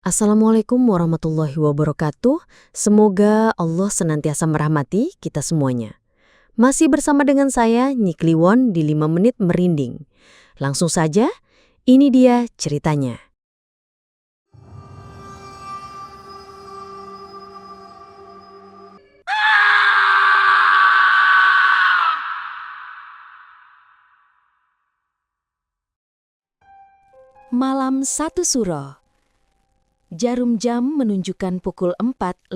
Assalamualaikum warahmatullahi wabarakatuh. Semoga Allah senantiasa merahmati kita semuanya. Masih bersama dengan saya, Nyi Kliwon di 5 Menit Merinding. Langsung saja, ini dia ceritanya. Malam 1 Suro. Jarum jam menunjukkan pukul 4.15.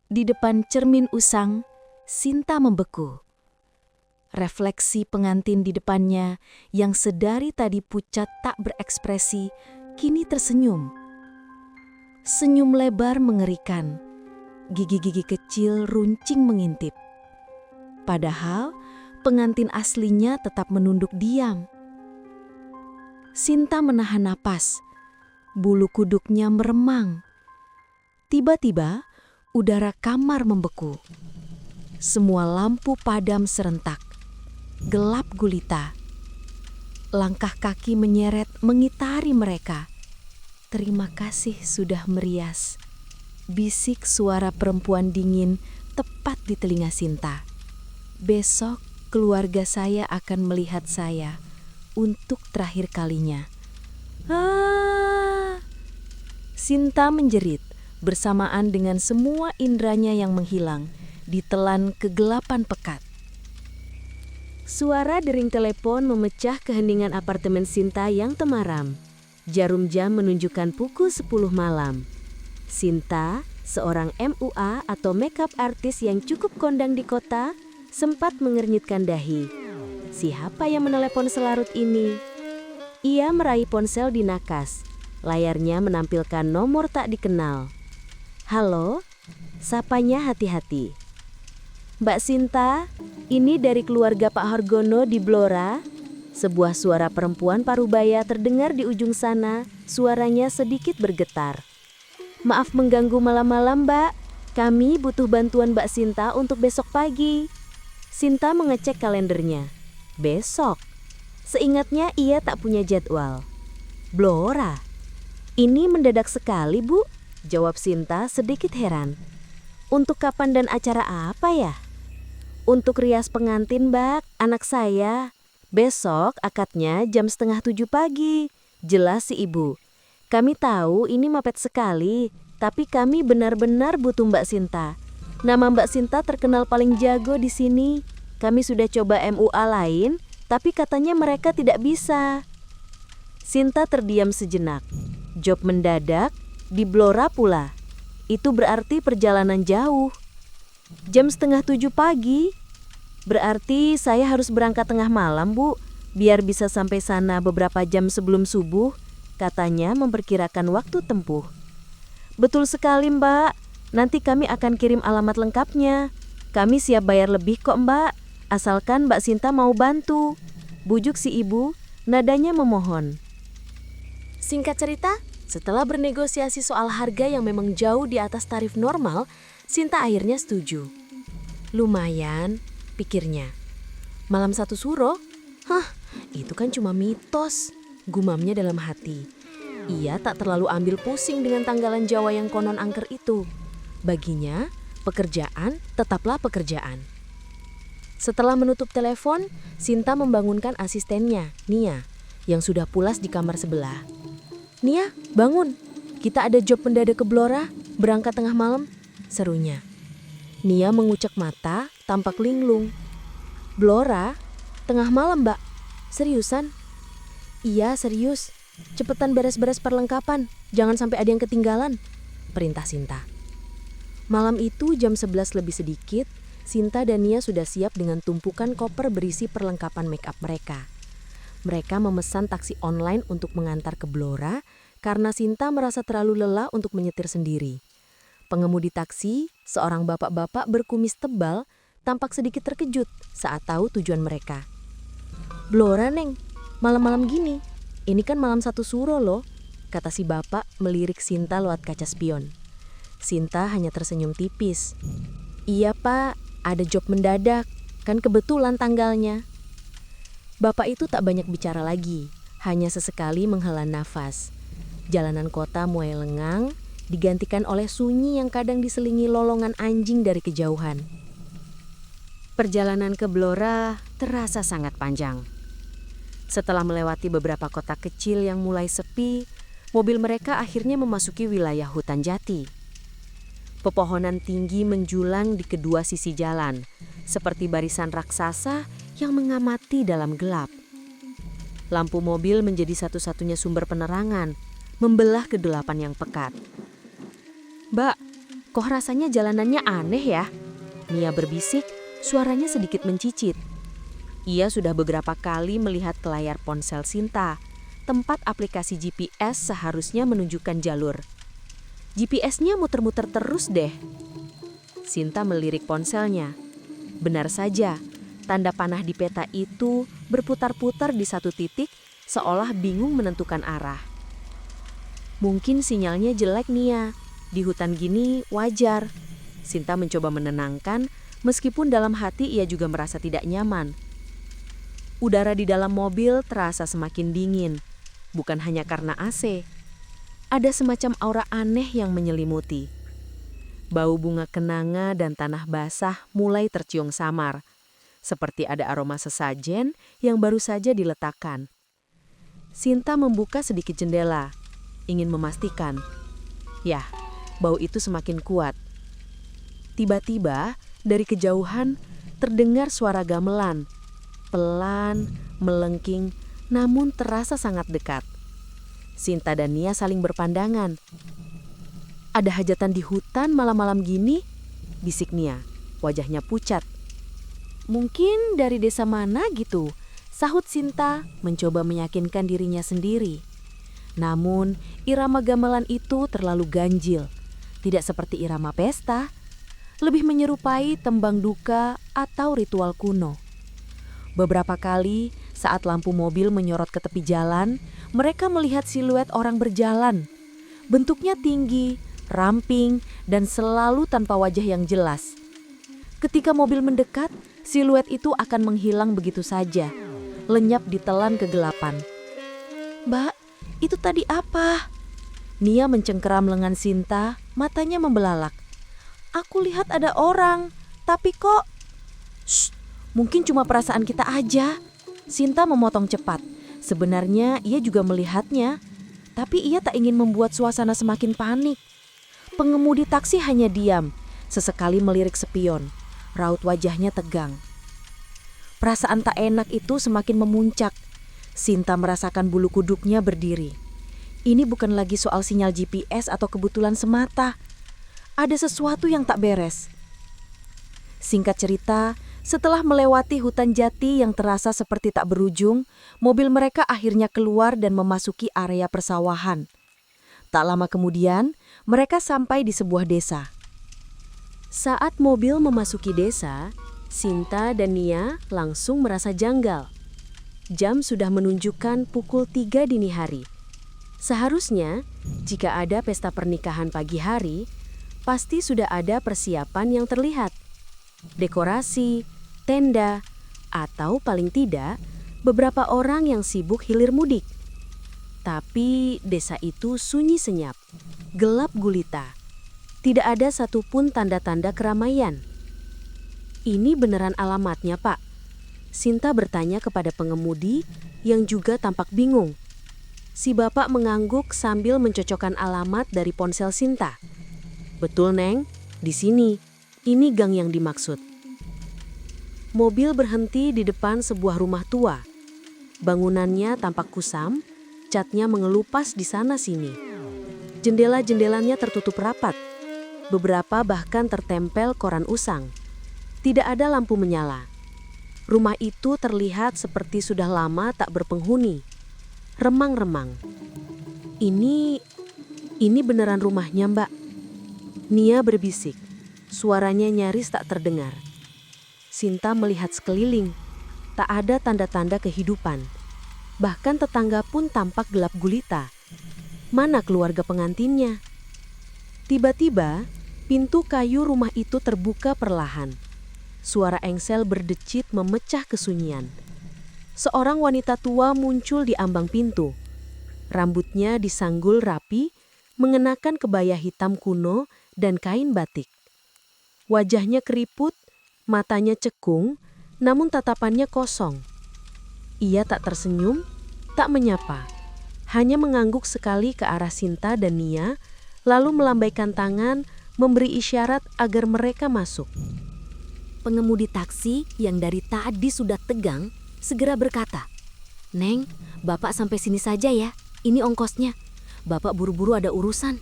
Di depan cermin usang, Sinta membeku. Refleksi pengantin di depannya yang sedari tadi pucat tak berekspresi, kini tersenyum. Senyum lebar mengerikan, gigi-gigi kecil runcing mengintip. Padahal pengantin aslinya tetap menunduk diam. Sinta menahan napas, bulu kuduknya meremang. Tiba-tiba, udara kamar membeku. Semua lampu padam serentak. Gelap gulita. Langkah kaki menyeret mengitari mereka. Terima kasih sudah merias. Bisik suara perempuan dingin tepat di telinga Sinta. Besok keluarga saya akan melihat saya untuk terakhir kalinya. Sinta menjerit bersamaan dengan semua indranya yang menghilang, ditelan kegelapan pekat. Suara dering telepon memecah keheningan apartemen Sinta yang temaram. Jarum jam menunjukkan pukul 10 malam. Sinta, seorang MUA atau makeup artis yang cukup kondang di kota, sempat mengernyitkan dahi. Siapa yang menelepon selarut ini? Ia meraih ponsel di nakas. Layarnya menampilkan nomor tak dikenal. Halo, sapanya hati-hati. Mbak Sinta, ini dari keluarga Pak Hargono di Blora. Sebuah suara perempuan parubaya terdengar di ujung sana, suaranya sedikit bergetar. Maaf mengganggu malam-malam, Mbak. Kami butuh bantuan Mbak Sinta untuk besok pagi. Sinta mengecek kalendernya. Besok? Seingatnya ia tak punya jadwal. Blora? Ini mendadak sekali, Bu, jawab Sinta sedikit heran. Untuk kapan dan acara apa ya? Untuk rias pengantin, Mbak, anak saya. Besok akadnya jam 6:30 pagi. Jelas si Ibu. Kami tahu ini mepet sekali, tapi kami benar-benar butuh Mbak Sinta. Nama Mbak Sinta terkenal paling jago di sini. Kami sudah coba MUA lain, tapi katanya mereka tidak bisa. Sinta terdiam sejenak. Job mendadak, di Blora pula. Itu berarti perjalanan jauh. Jam 6:30 pagi. Berarti saya harus berangkat tengah malam, Bu, biar bisa sampai sana beberapa jam sebelum subuh, katanya memperkirakan waktu tempuh. Betul sekali, Mbak. Nanti kami akan kirim alamat lengkapnya. Kami siap bayar lebih kok, Mbak. Asalkan Mbak Sinta mau bantu. Bujuk si Ibu, nadanya memohon. Singkat cerita, setelah bernegosiasi soal harga yang memang jauh di atas tarif normal, Sinta akhirnya setuju. Lumayan, pikirnya. Malam 1 Suro? Itu kan cuma mitos, gumamnya dalam hati. Ia tak terlalu ambil pusing dengan tanggalan Jawa yang konon angker itu. Baginya, pekerjaan tetaplah pekerjaan. Setelah menutup telepon, Sinta membangunkan asistennya, Nia, yang sudah pulas di kamar sebelah. Nia, bangun. Kita ada job mendadak ke Blora, berangkat tengah malam, serunya. Nia mengucek mata, tampak linglung. Blora? Tengah malam, Mbak. Seriusan? Iya, serius. Cepetan beres-beres perlengkapan, jangan sampai ada yang ketinggalan, perintah Sinta. Malam itu jam 11 lebih sedikit, Sinta dan Nia sudah siap dengan tumpukan koper berisi perlengkapan make up mereka. Mereka memesan taksi online untuk mengantar ke Blora karena Sinta merasa terlalu lelah untuk menyetir sendiri. Pengemudi taksi, seorang bapak-bapak berkumis tebal, tampak sedikit terkejut saat tahu tujuan mereka. Blora, Neng, malam-malam gini. Ini kan malam 1 Suro loh, kata si bapak melirik Sinta lewat kaca spion. Sinta hanya tersenyum tipis. Iya, Pak, ada job mendadak, kan kebetulan tanggalnya. Bapak itu tak banyak bicara lagi, hanya sesekali menghela nafas. Jalanan kota mulai lengang, digantikan oleh sunyi yang kadang diselingi lolongan anjing dari kejauhan. Perjalanan ke Blora terasa sangat panjang. Setelah melewati beberapa kota kecil yang mulai sepi, mobil mereka akhirnya memasuki wilayah hutan jati. Pepohonan tinggi menjulang di kedua sisi jalan, seperti barisan raksasa yang mengamati dalam gelap. Lampu mobil menjadi satu-satunya sumber penerangan, membelah kegelapan yang pekat. "Mbak, kok rasanya jalanannya aneh ya?" Nia berbisik, suaranya sedikit mencicit. Ia sudah beberapa kali melihat ke layar ponsel Sinta, tempat aplikasi GPS seharusnya menunjukkan jalur. GPS-nya muter-muter terus deh. Sinta melirik ponselnya. Benar saja, tanda panah di peta itu berputar-putar di satu titik seolah bingung menentukan arah. "Mungkin sinyalnya jelek, Nia. Di hutan gini wajar." Sinta mencoba menenangkan, meskipun dalam hati ia juga merasa tidak nyaman. Udara di dalam mobil terasa semakin dingin, bukan hanya karena AC. Ada semacam aura aneh yang menyelimuti. Bau bunga kenanga dan tanah basah mulai tercium samar, seperti ada aroma sesajen yang baru saja diletakkan. Sinta membuka sedikit jendela, ingin memastikan. Yah, bau itu semakin kuat. Tiba-tiba, dari kejauhan, terdengar suara gamelan. Pelan, melengking, namun terasa sangat dekat. Sinta dan Nia saling berpandangan. "Ada hajatan di hutan malam-malam gini?" bisik Nia, wajahnya pucat. "Mungkin dari desa mana gitu?" sahut Sinta, mencoba meyakinkan dirinya sendiri. Namun, irama gamelan itu terlalu ganjil. Tidak seperti irama pesta, lebih menyerupai tembang duka atau ritual kuno. Beberapa kali, saat lampu mobil menyorot ke tepi jalan, mereka melihat siluet orang berjalan. Bentuknya tinggi, ramping, dan selalu tanpa wajah yang jelas. Ketika mobil mendekat, siluet itu akan menghilang begitu saja, lenyap ditelan kegelapan. "Mbak, itu tadi apa?" Nia mencengkeram lengan Sinta, matanya membelalak. "Aku lihat ada orang, tapi kok..." "Shh, mungkin cuma perasaan kita aja." Sinta memotong cepat. Sebenarnya ia juga melihatnya, tapi ia tak ingin membuat suasana semakin panik. Pengemudi taksi hanya diam, sesekali melirik spion. Raut wajahnya tegang. Perasaan tak enak itu semakin memuncak. Sinta merasakan bulu kuduknya berdiri. Ini bukan lagi soal sinyal GPS atau kebetulan semata. Ada sesuatu yang tak beres. Singkat cerita, setelah melewati hutan jati yang terasa seperti tak berujung, mobil mereka akhirnya keluar dan memasuki area persawahan. Tak lama kemudian, mereka sampai di sebuah desa. Saat mobil memasuki desa, Sinta dan Nia langsung merasa janggal. Jam sudah menunjukkan pukul 3 dini hari. Seharusnya, jika ada pesta pernikahan pagi hari, pasti sudah ada persiapan yang terlihat. Dekorasi, tenda, atau paling tidak, beberapa orang yang sibuk hilir mudik. Tapi desa itu sunyi senyap, gelap gulita. Tidak ada satupun tanda-tanda keramaian. "Ini beneran alamatnya, Pak?" Sinta bertanya kepada pengemudi yang juga tampak bingung. Si bapak mengangguk sambil mencocokkan alamat dari ponsel Sinta. "Betul, Neng, di sini. Ini gang yang dimaksud." Mobil berhenti di depan sebuah rumah tua. Bangunannya tampak kusam, catnya mengelupas di sana-sini. Jendela-jendelanya tertutup rapat. Beberapa bahkan tertempel koran usang. Tidak ada lampu menyala. Rumah itu terlihat seperti sudah lama tak berpenghuni. Remang-remang. Ini beneran rumahnya, Mbak?" Nia berbisik. Suaranya nyaris tak terdengar. Sinta melihat sekeliling. Tak ada tanda-tanda kehidupan. Bahkan tetangga pun tampak gelap gulita. Mana keluarga pengantinnya? Tiba-tiba, pintu kayu rumah itu terbuka perlahan. Suara engsel berdecit memecah kesunyian. Seorang wanita tua muncul di ambang pintu. Rambutnya disanggul rapi, mengenakan kebaya hitam kuno dan kain batik. Wajahnya keriput, matanya cekung, namun tatapannya kosong. Ia tak tersenyum, tak menyapa. Hanya mengangguk sekali ke arah Sinta dan Nia, lalu melambaikan tangan, memberi isyarat agar mereka masuk. Pengemudi taksi yang dari tadi sudah tegang, segera berkata, "Neng, Bapak sampai sini saja ya, ini ongkosnya. Bapak buru-buru ada urusan."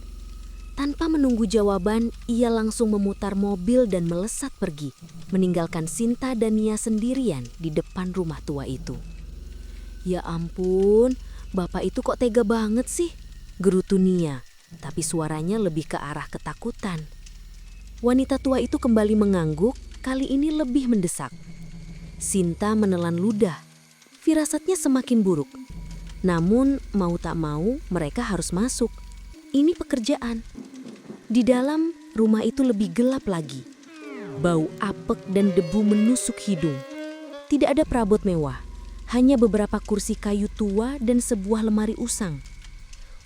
Tanpa menunggu jawaban, ia langsung memutar mobil dan melesat pergi, meninggalkan Sinta dan Nia sendirian di depan rumah tua itu. "Ya ampun, Bapak itu kok tega banget sih?" gerutu Nia, tapi suaranya lebih ke arah ketakutan. Wanita tua itu kembali mengangguk, kali ini lebih mendesak. Sinta menelan ludah. Firasatnya semakin buruk. Namun mau tak mau mereka harus masuk. Ini pekerjaan. Di dalam rumah itu lebih gelap lagi. Bau apek dan debu menusuk hidung. Tidak ada perabot mewah. Hanya beberapa kursi kayu tua dan sebuah lemari usang.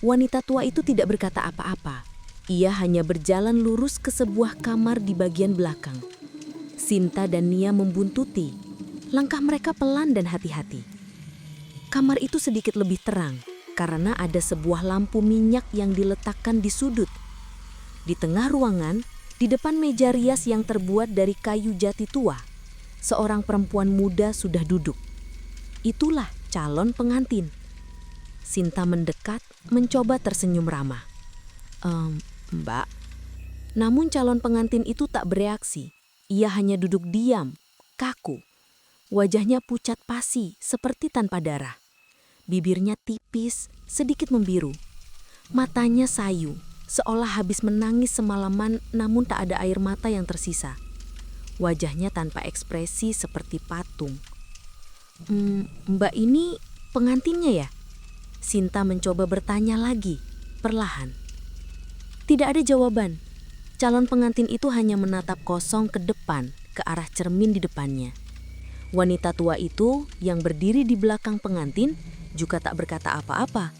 Wanita tua itu tidak berkata apa-apa. Ia hanya berjalan lurus ke sebuah kamar di bagian belakang. Sinta dan Nia membuntuti. Langkah mereka pelan dan hati-hati. Kamar itu sedikit lebih terang karena ada sebuah lampu minyak yang diletakkan di sudut. Di tengah ruangan, di depan meja rias yang terbuat dari kayu jati tua, seorang perempuan muda sudah duduk. Itulah calon pengantin. Sinta mendekat, mencoba tersenyum ramah. Mbak." Namun calon pengantin itu tak bereaksi. Ia hanya duduk diam, kaku. Wajahnya pucat pasi, seperti tanpa darah. Bibirnya tipis, sedikit membiru. Matanya sayu, seolah habis menangis semalaman namun tak ada air mata yang tersisa. Wajahnya tanpa ekspresi seperti patung. "Mbak ini pengantinnya ya?" Sinta mencoba bertanya lagi, perlahan. Tidak ada jawaban. Calon pengantin itu hanya menatap kosong ke depan, ke arah cermin di depannya. Wanita tua itu yang berdiri di belakang pengantin juga tak berkata apa-apa.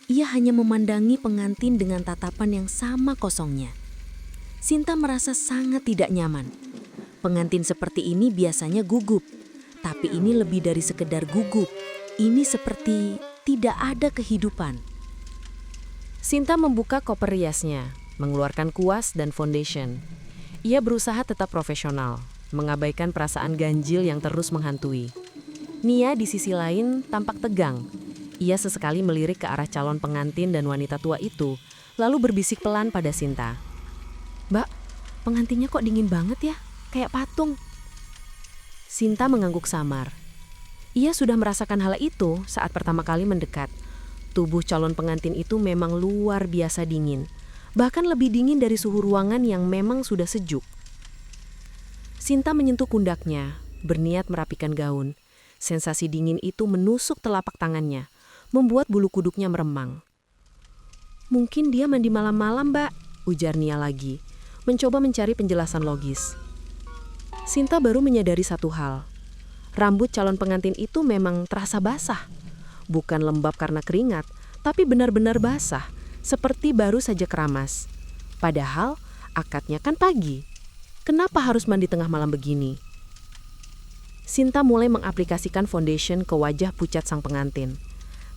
Ia hanya memandangi pengantin dengan tatapan yang sama kosongnya. Sinta merasa sangat tidak nyaman. Pengantin seperti ini biasanya gugup, tapi ini lebih dari sekedar gugup. Ini seperti tidak ada kehidupan. Sinta membuka koper riasnya, mengeluarkan kuas dan foundation. Ia berusaha tetap profesional, mengabaikan perasaan ganjil yang terus menghantui. Nia di sisi lain tampak tegang. Ia sesekali melirik ke arah calon pengantin dan wanita tua itu, lalu berbisik pelan pada Sinta. "Mbak, pengantinnya kok dingin banget ya, kayak patung." Sinta mengangguk samar. Ia sudah merasakan hal itu saat pertama kali mendekat. Tubuh calon pengantin itu memang luar biasa dingin, bahkan lebih dingin dari suhu ruangan yang memang sudah sejuk. Sinta menyentuh pundaknya, berniat merapikan gaun. Sensasi dingin itu menusuk telapak tangannya, membuat bulu kuduknya meremang. "Mungkin dia mandi malam-malam, Mbak," ujar Nia lagi, mencoba mencari penjelasan logis. Sinta baru menyadari satu hal. Rambut calon pengantin itu memang terasa basah. Bukan lembab karena keringat, tapi benar-benar basah, seperti baru saja keramas. Padahal akadnya kan pagi. Kenapa harus mandi tengah malam begini? Sinta mulai mengaplikasikan foundation ke wajah pucat sang pengantin.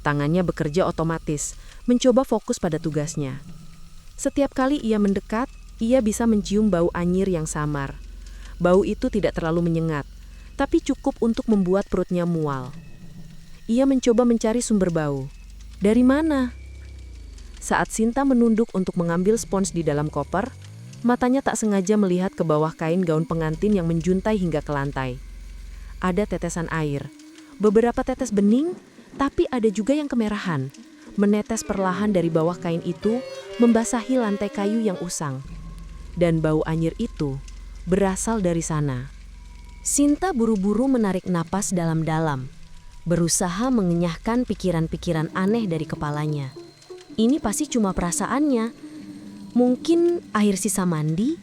Tangannya bekerja otomatis, mencoba fokus pada tugasnya. Setiap kali ia mendekat, ia bisa mencium bau anyir yang samar. Bau itu tidak terlalu menyengat, tapi cukup untuk membuat perutnya mual. Ia mencoba mencari sumber bau. Dari mana? Saat Sinta menunduk untuk mengambil spons di dalam koper, matanya tak sengaja melihat ke bawah kain gaun pengantin yang menjuntai hingga ke lantai. Ada tetesan air, beberapa tetes bening, tapi ada juga yang kemerahan, menetes perlahan dari bawah kain itu, membasahi lantai kayu yang usang. Dan bau anyir itu berasal dari sana. Sinta buru-buru menarik napas dalam-dalam, berusaha mengenyahkan pikiran-pikiran aneh dari kepalanya. Ini pasti cuma perasaannya. Mungkin air sisa mandi,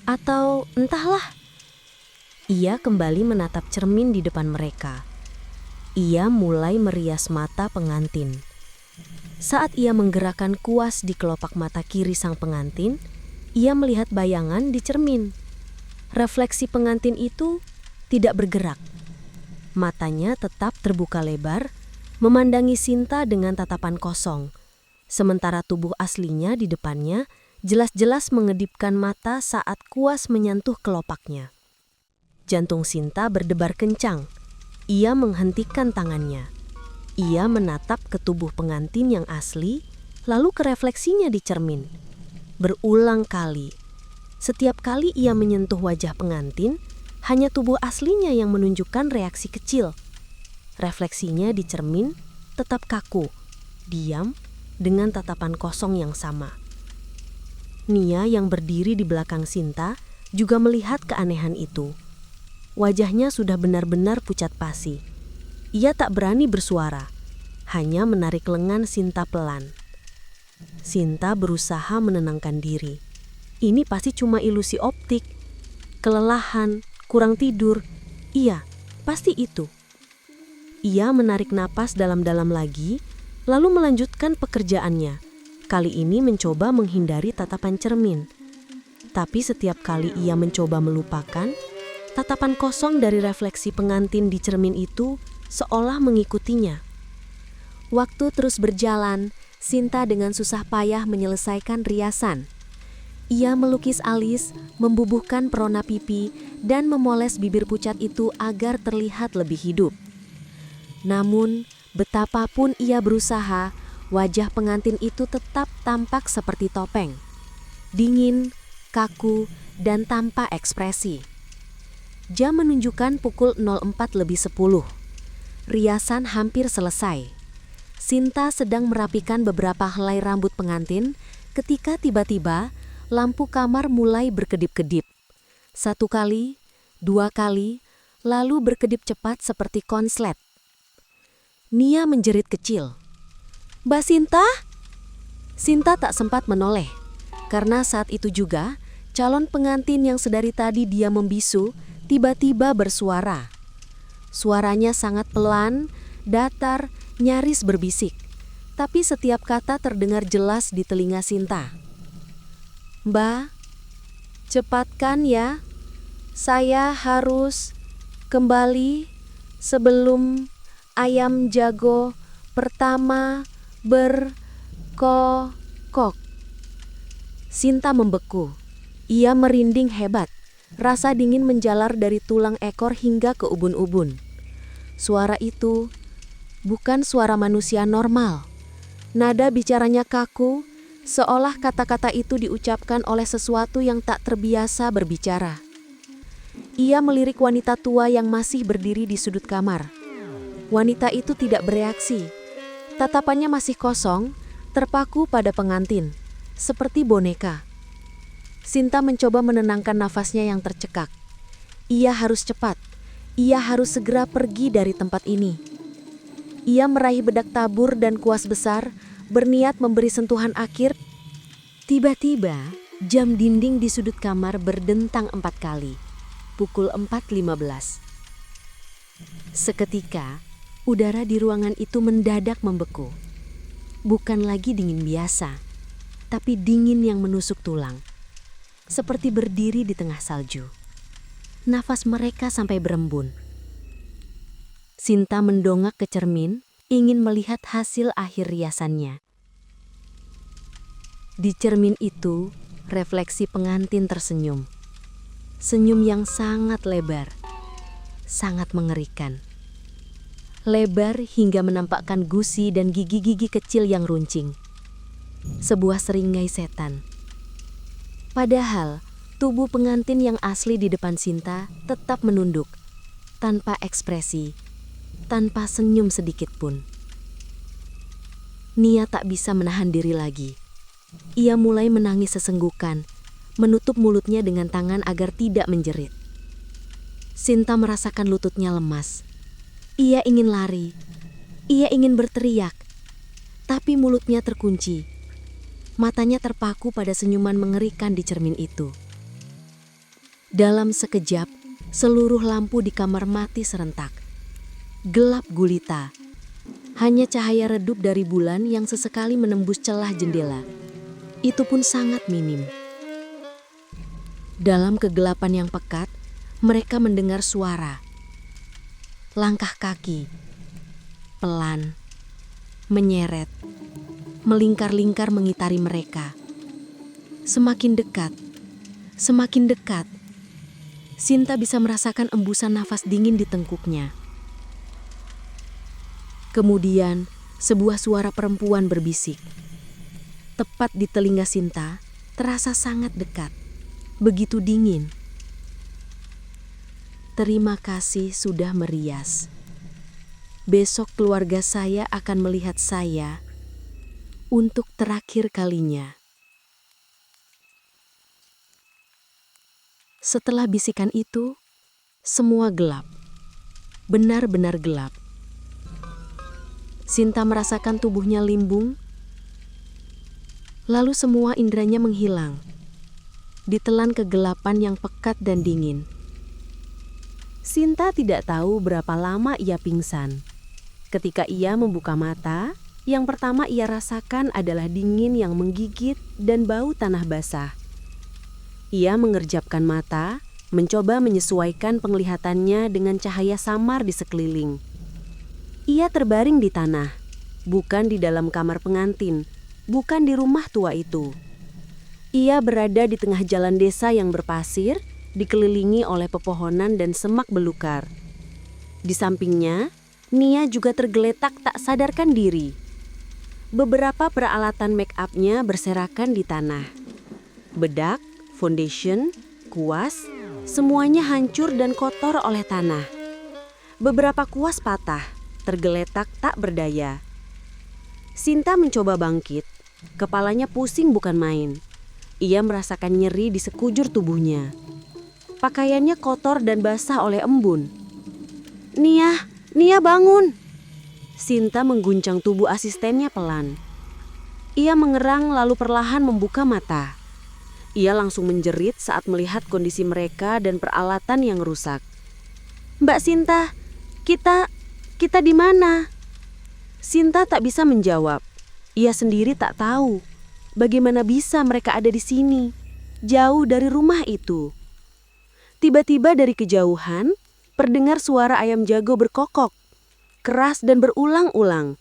atau entahlah. Ia kembali menatap cermin di depan mereka. Ia mulai merias mata pengantin. Saat ia menggerakkan kuas di kelopak mata kiri sang pengantin, ia melihat bayangan di cermin. Refleksi pengantin itu tidak bergerak. Matanya tetap terbuka lebar, memandangi Sinta dengan tatapan kosong. Sementara tubuh aslinya di depannya jelas-jelas mengedipkan mata saat kuas menyentuh kelopaknya. Jantung Sinta berdebar kencang. Ia menghentikan tangannya. Ia menatap ke tubuh pengantin yang asli, lalu ke refleksinya di cermin. Berulang kali. Setiap kali ia menyentuh wajah pengantin, hanya tubuh aslinya yang menunjukkan reaksi kecil. Refleksinya di cermin tetap kaku, diam, dengan tatapan kosong yang sama. Nia yang berdiri di belakang Sinta juga melihat keanehan itu. Wajahnya sudah benar-benar pucat pasi. Ia tak berani bersuara, hanya menarik lengan Sinta pelan. Sinta berusaha menenangkan diri. Ini pasti cuma ilusi optik. Kelelahan, kurang tidur. Iya, pasti itu. Ia menarik napas dalam-dalam lagi, lalu melanjutkan pekerjaannya. Kali ini mencoba menghindari tatapan cermin. Tapi setiap kali ia mencoba melupakan, tatapan kosong dari refleksi pengantin di cermin itu seolah mengikutinya. Waktu terus berjalan, Sinta dengan susah payah menyelesaikan riasan. Ia melukis alis, membubuhkan perona pipi, dan memoles bibir pucat itu agar terlihat lebih hidup. Namun, betapapun ia berusaha, wajah pengantin itu tetap tampak seperti topeng. Dingin, kaku, dan tanpa ekspresi. Jam menunjukkan pukul 04:10. Riasan hampir selesai. Sinta sedang merapikan beberapa helai rambut pengantin ketika tiba-tiba lampu kamar mulai berkedip-kedip. 1 kali, 2 kali, lalu berkedip cepat seperti konslet. Nia menjerit kecil. "Mbak Sinta?" Sinta tak sempat menoleh, karena saat itu juga calon pengantin yang sedari tadi dia membisu tiba-tiba bersuara. Suaranya sangat pelan, datar, nyaris berbisik, tapi setiap kata terdengar jelas di telinga Sinta. "Mbak, cepatkan ya. Saya harus kembali sebelum ayam jago pertama berkokok." Sinta membeku. Ia merinding hebat. Rasa dingin menjalar dari tulang ekor hingga ke ubun-ubun. Suara itu bukan suara manusia normal. Nada bicaranya kaku, seolah kata-kata itu diucapkan oleh sesuatu yang tak terbiasa berbicara. Ia melirik wanita tua yang masih berdiri di sudut kamar. Wanita itu tidak bereaksi. Tatapannya masih kosong, terpaku pada pengantin, seperti boneka. Sinta mencoba menenangkan nafasnya yang tercekak. Ia harus cepat. Ia harus segera pergi dari tempat ini. Ia meraih bedak tabur dan kuas besar, berniat memberi sentuhan akhir. Tiba-tiba, jam dinding di sudut kamar berdentang 4 kali. Pukul 4:15. Seketika, udara di ruangan itu mendadak membeku. Bukan lagi dingin biasa, tapi dingin yang menusuk tulang. Seperti berdiri di tengah salju. Nafas mereka sampai berembun. Sinta mendongak ke cermin, ingin melihat hasil akhir riasannya. Di cermin itu, refleksi pengantin tersenyum. Senyum yang sangat lebar, sangat mengerikan. Lebar hingga menampakkan gusi dan gigi-gigi kecil yang runcing. Sebuah seringai setan. Padahal, tubuh pengantin yang asli di depan Sinta tetap menunduk, tanpa ekspresi, tanpa senyum sedikit pun. Nia tak bisa menahan diri lagi. Ia mulai menangis sesenggukan, menutup mulutnya dengan tangan agar tidak menjerit. Sinta merasakan lututnya lemas. Ia ingin lari, ia ingin berteriak, tapi mulutnya terkunci. Matanya terpaku pada senyuman mengerikan di cermin itu. Dalam sekejap, seluruh lampu di kamar mati serentak. Gelap gulita. Hanya cahaya redup dari bulan yang sesekali menembus celah jendela. Itu pun sangat minim. Dalam kegelapan yang pekat, mereka mendengar suara. Langkah kaki, pelan, menyeret, melingkar-lingkar mengitari mereka. Semakin dekat, semakin dekat. Sinta bisa merasakan embusan nafas dingin di tengkuknya. Kemudian, sebuah suara perempuan berbisik. Tepat di telinga Sinta, terasa sangat dekat, begitu dingin. Terima kasih sudah merias. Besok keluarga saya akan melihat saya untuk terakhir kalinya. Setelah bisikan itu, semua gelap. Benar-benar gelap. Sinta merasakan tubuhnya limbung, lalu semua inderanya menghilang, ditelan kegelapan yang pekat dan dingin. Sinta tidak tahu berapa lama ia pingsan. Ketika ia membuka mata, yang pertama ia rasakan adalah dingin yang menggigit dan bau tanah basah. Ia mengerjapkan mata, mencoba menyesuaikan penglihatannya dengan cahaya samar di sekeliling. Ia terbaring di tanah, bukan di dalam kamar pengantin, bukan di rumah tua itu. Ia berada di tengah jalan desa yang berpasir, dikelilingi oleh pepohonan dan semak belukar. Di sampingnya, Nia juga tergeletak tak sadarkan diri. Beberapa peralatan make up-nya berserakan di tanah. Bedak, foundation, kuas, semuanya hancur dan kotor oleh tanah. Beberapa kuas patah, tergeletak tak berdaya. Sinta mencoba bangkit, kepalanya pusing bukan main. Ia merasakan nyeri di sekujur tubuhnya. Pakaiannya kotor dan basah oleh embun. Nia bangun! Sinta mengguncang tubuh asistennya pelan. Ia mengerang lalu perlahan membuka mata. Ia langsung menjerit saat melihat kondisi mereka dan peralatan yang rusak. Mbak Sinta, kita di mana? Sinta tak bisa menjawab. Ia sendiri tak tahu bagaimana bisa mereka ada di sini, jauh dari rumah itu. Tiba-tiba dari kejauhan, terdengar suara ayam jago berkokok, keras dan berulang-ulang.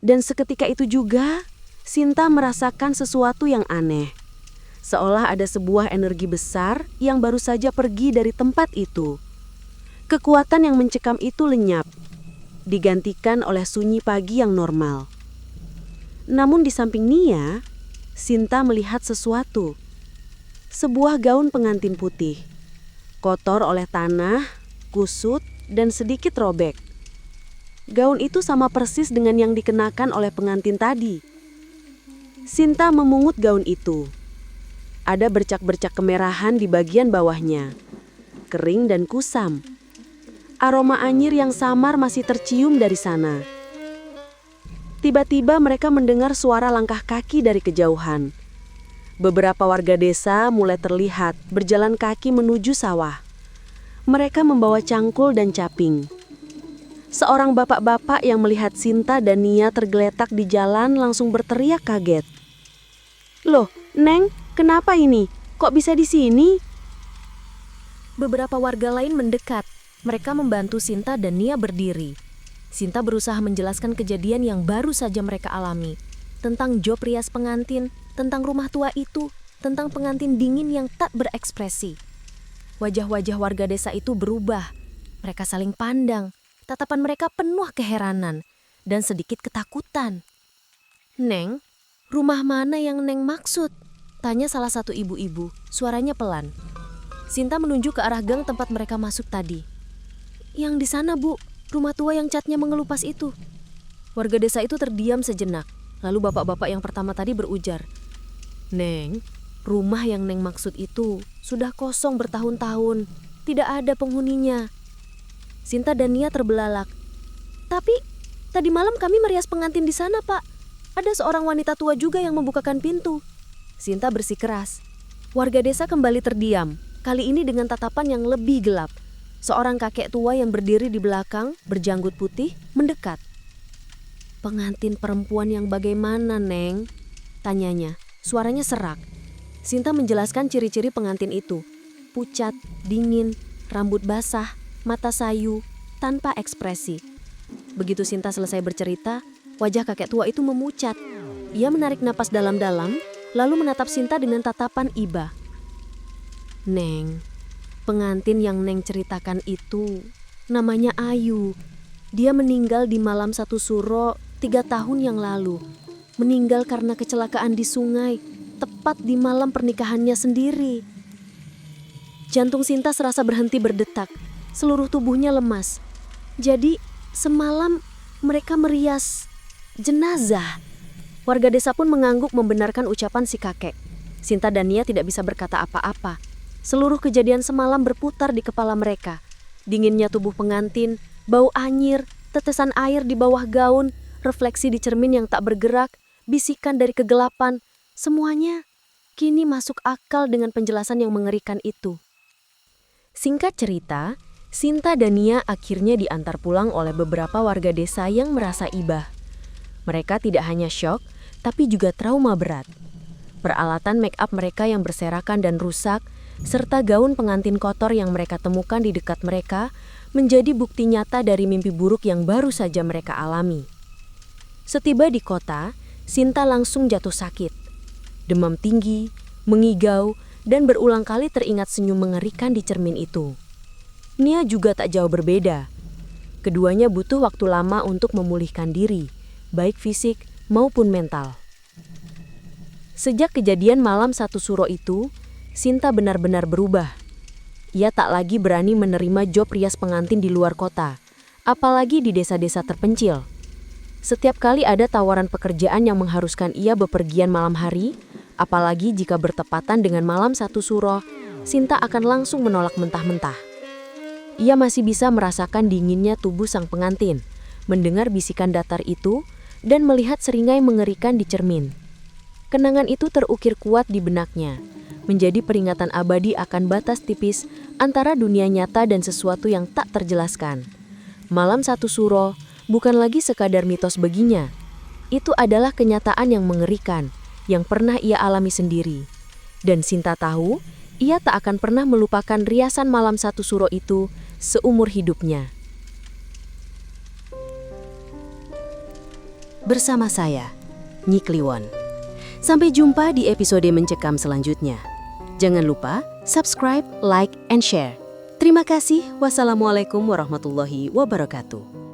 Dan seketika itu juga, Sinta merasakan sesuatu yang aneh. Seolah ada sebuah energi besar yang baru saja pergi dari tempat itu. Kekuatan yang mencekam itu lenyap, digantikan oleh sunyi pagi yang normal. Namun di samping Nia, Sinta melihat sesuatu. Sebuah gaun pengantin putih, kotor oleh tanah, kusut, dan sedikit robek. Gaun itu sama persis dengan yang dikenakan oleh pengantin tadi. Sinta memungut gaun itu. Ada bercak-bercak kemerahan di bagian bawahnya, kering dan kusam. Aroma anyir yang samar masih tercium dari sana. Tiba-tiba mereka mendengar suara langkah kaki dari kejauhan. Beberapa warga desa mulai terlihat berjalan kaki menuju sawah. Mereka membawa cangkul dan caping. Seorang bapak-bapak yang melihat Sinta dan Nia tergeletak di jalan langsung berteriak kaget. Loh, Neng, kenapa ini? Kok bisa di sini? Beberapa warga lain mendekat. Mereka membantu Sinta dan Nia berdiri. Sinta berusaha menjelaskan kejadian yang baru saja mereka alami. Tentang job rias pengantin, tentang rumah tua itu, tentang pengantin dingin yang tak berekspresi. Wajah-wajah warga desa itu berubah. Mereka saling pandang. Tatapan mereka penuh keheranan dan sedikit ketakutan. Neng, rumah mana yang Neng maksud? Tanya salah satu ibu-ibu, suaranya pelan. Sinta menunjuk ke arah gang tempat mereka masuk tadi. Yang di sana, Bu, rumah tua yang catnya mengelupas itu. Warga desa itu terdiam sejenak. Lalu bapak-bapak yang pertama tadi berujar, Neng, rumah yang Neng maksud itu sudah kosong bertahun-tahun. Tidak ada penghuninya. Sinta dan Nia terbelalak. Tapi tadi malam kami merias pengantin di sana, Pak. Ada seorang wanita tua juga yang membukakan pintu. Sinta bersikeras. Warga desa kembali terdiam, kali ini dengan tatapan yang lebih gelap. Seorang kakek tua yang berdiri di belakang, berjanggut putih, mendekat. Pengantin perempuan yang bagaimana, Neng? Tanyanya, suaranya serak. Sinta menjelaskan ciri-ciri pengantin itu. Pucat, dingin, rambut basah, mata sayu, tanpa ekspresi. Begitu Sinta selesai bercerita, wajah kakek tua itu memucat. Ia menarik napas dalam-dalam, lalu menatap Sinta dengan tatapan iba. Neng, pengantin yang Neng ceritakan itu namanya Ayu. Dia meninggal di malam 1 Suro 3 tahun yang lalu. Meninggal karena kecelakaan di sungai, tepat di malam pernikahannya sendiri. Jantung Sinta serasa berhenti berdetak, seluruh tubuhnya lemas. Jadi semalam mereka merias jenazah. Warga desa pun mengangguk membenarkan ucapan si kakek. Sinta dan Nia tidak bisa berkata apa-apa. Seluruh kejadian semalam berputar di kepala mereka. Dinginnya tubuh pengantin, bau anyir, tetesan air di bawah gaun, refleksi di cermin yang tak bergerak, bisikan dari kegelapan, semuanya kini masuk akal dengan penjelasan yang mengerikan itu. Singkat cerita, Sinta dan Nia akhirnya diantar pulang oleh beberapa warga desa yang merasa iba. Mereka tidak hanya syok, tapi juga trauma berat. Peralatan make up mereka yang berserakan dan rusak, serta gaun pengantin kotor yang mereka temukan di dekat mereka, menjadi bukti nyata dari mimpi buruk yang baru saja mereka alami. Setiba di kota, Sinta langsung jatuh sakit. Demam tinggi, mengigau, dan berulang kali teringat senyum mengerikan di cermin itu. Nia juga tak jauh berbeda. Keduanya butuh waktu lama untuk memulihkan diri, baik fisik maupun mental. Sejak kejadian malam 1 Suro itu, Sinta benar-benar berubah. Ia tak lagi berani menerima job rias pengantin di luar kota, apalagi di desa-desa terpencil. Setiap kali ada tawaran pekerjaan yang mengharuskan ia bepergian malam hari, apalagi jika bertepatan dengan malam 1 Suro, Sinta akan langsung menolak mentah-mentah. Ia masih bisa merasakan dinginnya tubuh sang pengantin, mendengar bisikan datar itu, dan melihat seringai mengerikan di cermin. Kenangan itu terukir kuat di benaknya, menjadi peringatan abadi akan batas tipis antara dunia nyata dan sesuatu yang tak terjelaskan. Malam 1 Suro bukan lagi sekadar mitos baginya. Itu adalah kenyataan yang mengerikan, yang pernah ia alami sendiri. Dan Sinta tahu, ia tak akan pernah melupakan riasan malam 1 Suro itu seumur hidupnya. Bersama saya, Nyi Kliwon. Sampai jumpa di episode Mencekam selanjutnya. Jangan lupa subscribe, like, and share. Terima kasih. Wassalamualaikum warahmatullahi wabarakatuh.